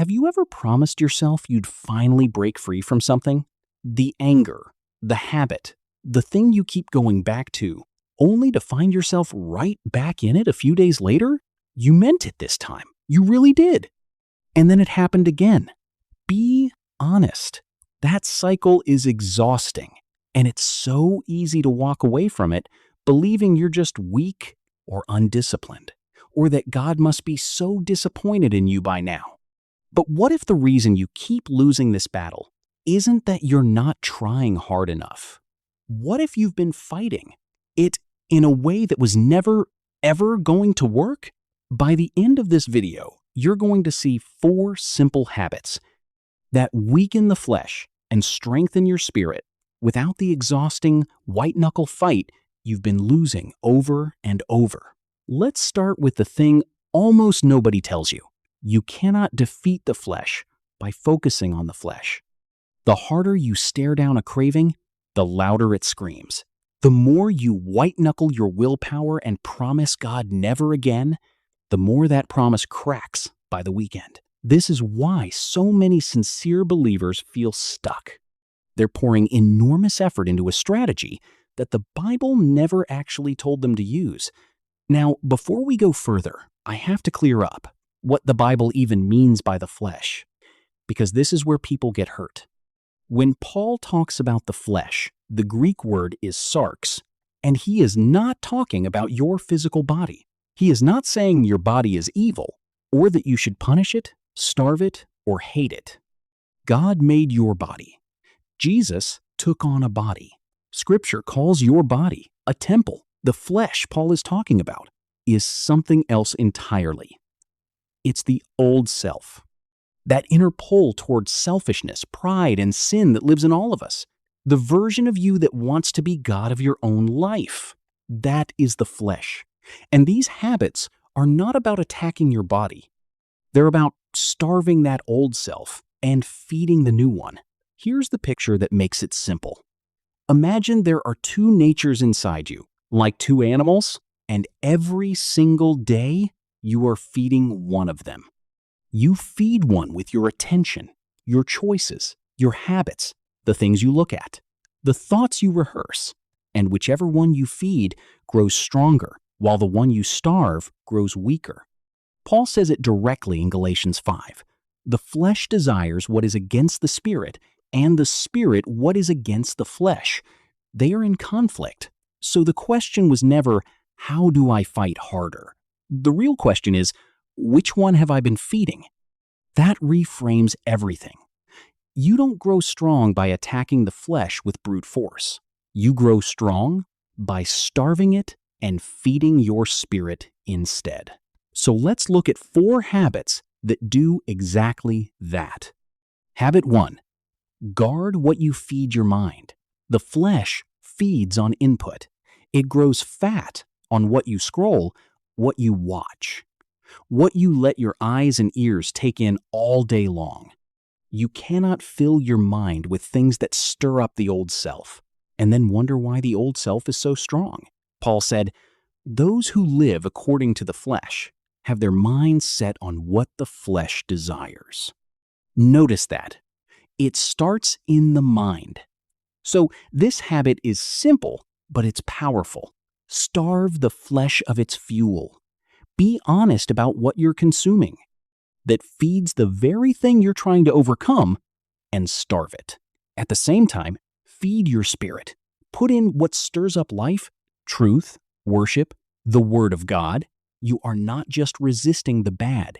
Have you ever promised yourself you'd finally break free from something? The anger, the habit, the thing you keep going back to, only to find yourself right back in it a few days later? You meant it this time. You really did. And then it happened again. Be honest. That cycle is exhausting, and it's so easy to walk away from it, believing you're just weak or undisciplined, or that God must be so disappointed in you by now. But what if the reason you keep losing this battle isn't that you're not trying hard enough? What if you've been fighting it in a way that was never, ever going to work? By the end of this video, you're going to see 4 simple habits that weaken the flesh and strengthen your spirit without the exhausting white-knuckle fight you've been losing over and over. Let's start with the thing almost nobody tells you. You cannot defeat the flesh by focusing on the flesh. The harder you stare down a craving, the louder it screams. The more you white-knuckle your willpower and promise God never again, the more that promise cracks by the weekend. This is why so many sincere believers feel stuck. They're pouring enormous effort into a strategy that the Bible never actually told them to use. Now, before we go further, I have to clear up what the Bible even means by the flesh, because this is where people get hurt. When Paul talks about the flesh, the Greek word is sarx, and he is not talking about your physical body. He is not saying your body is evil, or that you should punish it, starve it, or hate it. God made your body. Jesus took on a body. Scripture calls your body a temple. The flesh Paul is talking about is something else entirely. It's the old self, that inner pull towards selfishness, pride, and sin that lives in all of us. The version of you that wants to be God of your own life. That is the flesh. And these habits are not about attacking your body. They're about starving that old self and feeding the new one. Here's the picture that makes it simple. Imagine there are 2 natures inside you, like 2 animals, and every single day you are feeding one of them. You feed one with your attention, your choices, your habits, the things you look at, the thoughts you rehearse, and whichever one you feed grows stronger, while the one you starve grows weaker. Paul says it directly in Galatians 5. The flesh desires what is against the spirit, and the spirit what is against the flesh. They are in conflict. So the question was never, how do I fight harder? The real question is, which one have I been feeding? That reframes everything. You don't grow strong by attacking the flesh with brute force. You grow strong by starving it and feeding your spirit instead. So let's look at 4 habits that do exactly that. Habit 1. Guard what you feed your mind. The flesh feeds on input. It grows fat on what you scroll, what you watch, what you let your eyes and ears take in all day long. You cannot fill your mind with things that stir up the old self and then wonder why the old self is so strong. Paul said, "Those who live according to the flesh have their minds set on what the flesh desires." Notice that. It starts in the mind. So this habit is simple, but it's powerful. Starve the flesh of its fuel. Be honest about what you're consuming that feeds the very thing you're trying to overcome, and starve it. At the same time, feed your spirit. Put in what stirs up life, truth, worship, the Word of God. You are not just resisting the bad.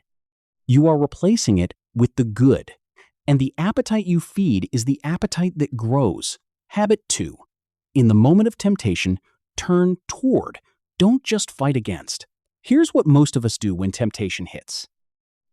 You are replacing it with the good. And the appetite you feed is the appetite that grows. Habit 2. In the moment of temptation, turn toward. Don't just fight against. Here's what most of us do when temptation hits.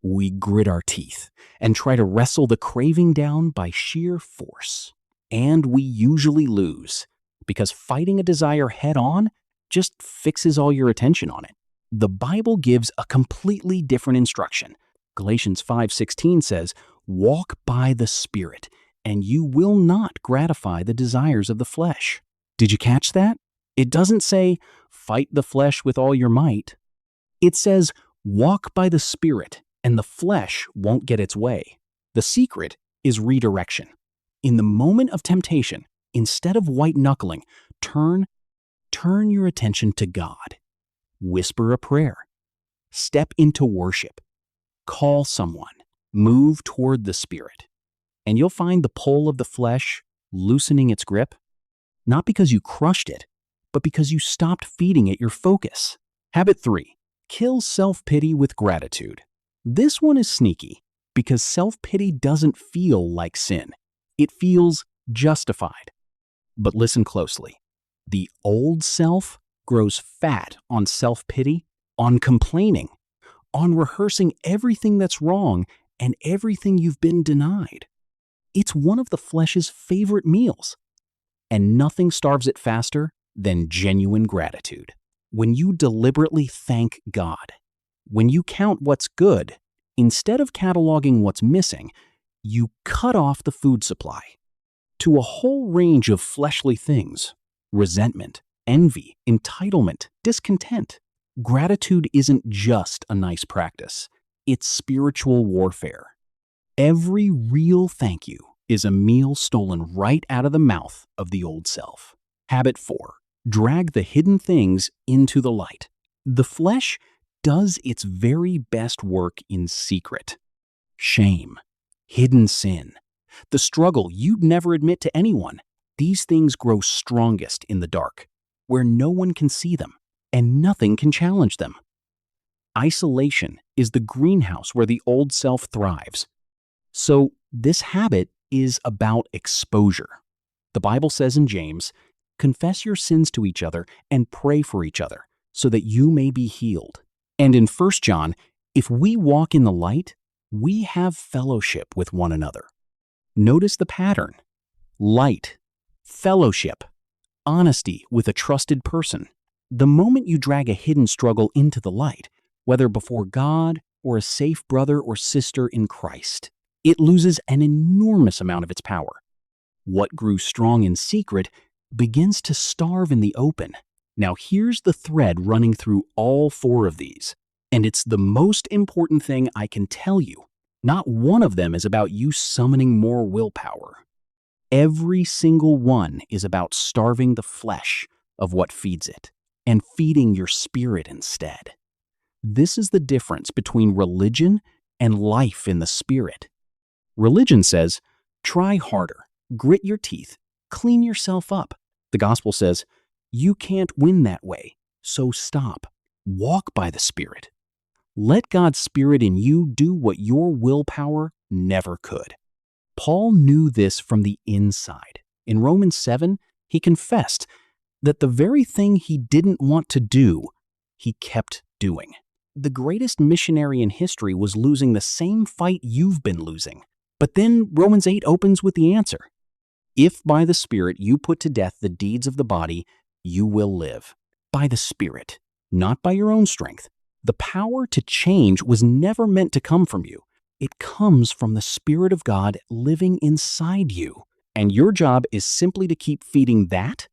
We grit our teeth and try to wrestle the craving down by sheer force. And we usually lose, because fighting a desire head-on just fixes all your attention on it. The Bible gives a completely different instruction. Galatians 5:16 says, "Walk by the Spirit, and you will not gratify the desires of the flesh." Did you catch that? It doesn't say, fight the flesh with all your might. It says, walk by the Spirit, and the flesh won't get its way. The secret is redirection. In the moment of temptation, instead of white-knuckling, turn your attention to God. Whisper a prayer. Step into worship. Call someone. Move toward the Spirit. And you'll find the pull of the flesh loosening its grip, not because you crushed it, but because you stopped feeding it your focus. Habit 3. Kill self-pity with gratitude. This one is sneaky because self-pity doesn't feel like sin. It feels justified. But listen closely. The old self grows fat on self-pity, on complaining, on rehearsing everything that's wrong and everything you've been denied. It's one of the flesh's favorite meals. And nothing starves it faster than genuine gratitude. When you deliberately thank God, when you count what's good, instead of cataloging what's missing, you cut off the food supply to a whole range of fleshly things: resentment, envy, entitlement, discontent. Gratitude isn't just a nice practice. It's spiritual warfare. Every real thank you is a meal stolen right out of the mouth of the old self. Habit 4. Drag the hidden things into the light. The flesh does its very best work in secret. Shame, hidden sin, the struggle you'd never admit to anyone. These things grow strongest in the dark, where no one can see them and nothing can challenge them. Isolation is the greenhouse where the old self thrives. So this habit is about exposure. The Bible says in James, "Confess your sins to each other and pray for each other so that you may be healed." And in 1 John, if we walk in the light, we have fellowship with one another. Notice the pattern: light, fellowship, honesty with a trusted person. The moment you drag a hidden struggle into the light, whether before God or a safe brother or sister in Christ, it loses an enormous amount of its power. What grew strong in secret begins to starve in the open. Now here's the thread running through all 4 of these, and it's the most important thing I can tell you. Not one of them is about you summoning more willpower. Every single one is about starving the flesh of what feeds it and feeding your spirit instead. This is the difference between religion and life in the Spirit. Religion says, try harder, grit your teeth, clean yourself up. The gospel says, you can't win that way, so stop. Walk by the Spirit. Let God's Spirit in you do what your willpower never could. Paul knew this from the inside. In Romans 7, he confessed that the very thing he didn't want to do, he kept doing. The greatest missionary in history was losing the same fight you've been losing. But then Romans 8 opens with the answer. If by the Spirit you put to death the deeds of the body, you will live. By the Spirit, not by your own strength. The power to change was never meant to come from you. It comes from the Spirit of God living inside you. And your job is simply to keep feeding that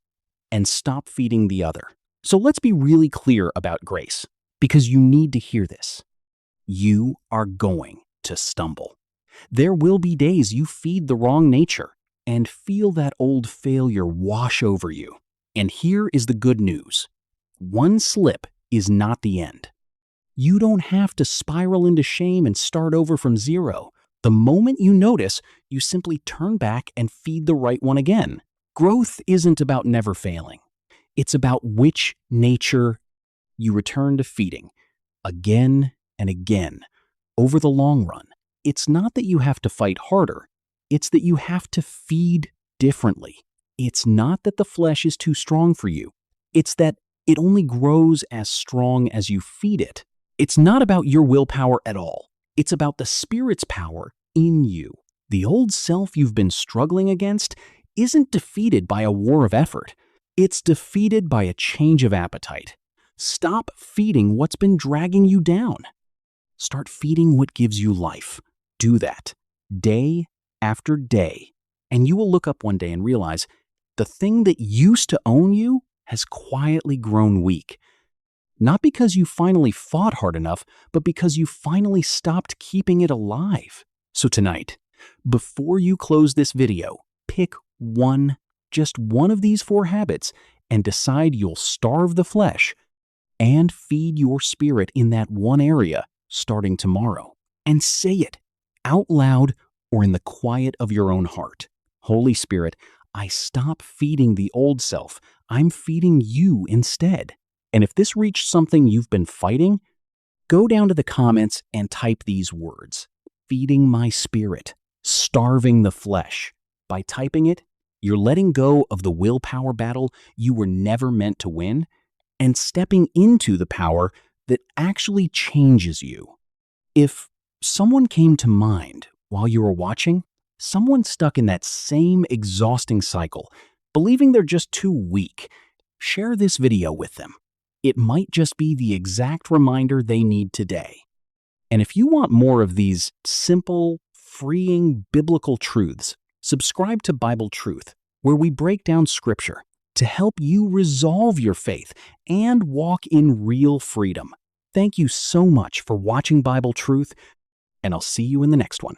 and stop feeding the other. So let's be really clear about grace, because you need to hear this. You are going to stumble. There will be days you feed the wrong nature and feel that old failure wash over you. And here is the good news. One slip is not the end. You don't have to spiral into shame and start over from zero. The moment you notice, you simply turn back and feed the right one again. Growth isn't about never failing. It's about which nature you return to feeding again and again over the long run. It's not that you have to fight harder. It's that you have to feed differently. It's not that the flesh is too strong for you. It's that it only grows as strong as you feed it. It's not about your willpower at all. It's about the Spirit's power in you. The old self you've been struggling against isn't defeated by a war of effort. It's defeated by a change of appetite. Stop feeding what's been dragging you down. Start feeding what gives you life. Do that day after day, and you will look up one day and realize the thing that used to own you has quietly grown weak. Not because you finally fought hard enough, but because you finally stopped keeping it alive. So tonight, before you close this video, pick one, just one of these 4 habits and decide you'll starve the flesh and feed your spirit in that one area starting tomorrow. And say it out loud or in the quiet of your own heart. Holy Spirit, I stop feeding the old self. I'm feeding you instead. And if this reached something you've been fighting, go down to the comments and type these words: feeding my spirit, starving the flesh. By typing it, you're letting go of the willpower battle you were never meant to win and stepping into the power that actually changes you. If someone came to mind while you were watching, someone stuck in that same exhausting cycle, believing they're just too weak, share this video with them. It might just be the exact reminder they need today. And if you want more of these simple, freeing biblical truths, subscribe to BibleTruth, where we break down scripture to help you resolve your faith and walk in real freedom. Thank you so much for watching BibleTruth, and I'll see you in the next one.